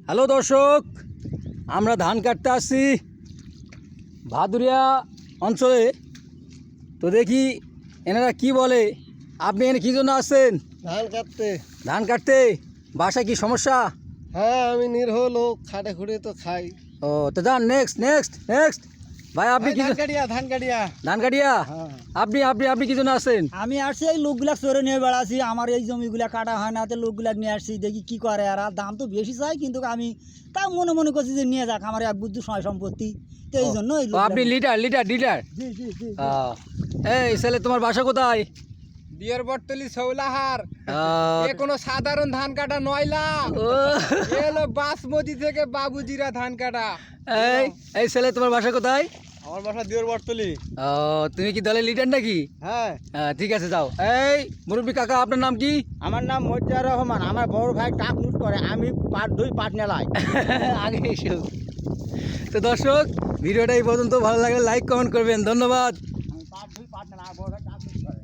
Hello দর্শক, আমরা ধান কাটতে আসছি ভাদুরিয়া অঞ্চলে। তো দেখি এনারা কি বলে। আপনি এখানে কী জন্য আসছেন? ধান কাটতে। ধান কাটতে। বাসায় কি সমস্যা? হ্যাঁ, আমি নিরহ লোক, খাটে খুঁড়ে তো খাই। ও তো যান, নেক্সট নেক্সট নেক্সট। ভাই আপনি কি ধান কাটিয়া ধান কাটিয়া হ্যাঁ। আপনি আপনি আপনি কি জন্য আসছেন? আমি আসছি এই লোকগুলা চরে নিয়ে বেড়াচ্ছি। আমার এই জমিগুলা কাটা হয় না, তো লোকগুলা নিয়ে আসছি, দেখি কি করে। আর দাম তো বেশি চাই, কিন্তু আমি তা মনে মনে করছি যে নিয়ে যাক, আমার এক বুদ্ধি সয় সম্পত্তি। তো এই জন্য এই ও, আপনি লিডার লিডার লিডার। জি জি জি। এই ছেলে, তোমার বাসা কোথায়? বিয়ের বটতলি সৌলাহার। আহ, এ কোনো সাধারণ ধান কাটা নয়লা, ও, এ হলো বাসমতি থেকে বাবুজিরা ধান কাটা। এই এই ছেলে, তোমার বাসা কোথায়? আমার বাসা দিওর বটতলি। ও, তুমি কি দলের লিডার নাকি? হ্যাঁ, ঠিক আছে, যাও। এই মুরব্বী কাকা, আপনার নাম কি? আমার নাম মজ্জার রহমান। আমার বড় ভাই টাক লুট করে, আমি দুই পাট নেলাই। আগে এসো। তো দর্শক, ভিডিওটা এই পর্যন্ত ভালো লাগলে লাইক কমেন্ট করবেন। ধন্যবাদ। আমি দুই পাট নেলাই, আমার বড় ভাই টাক লুট করে।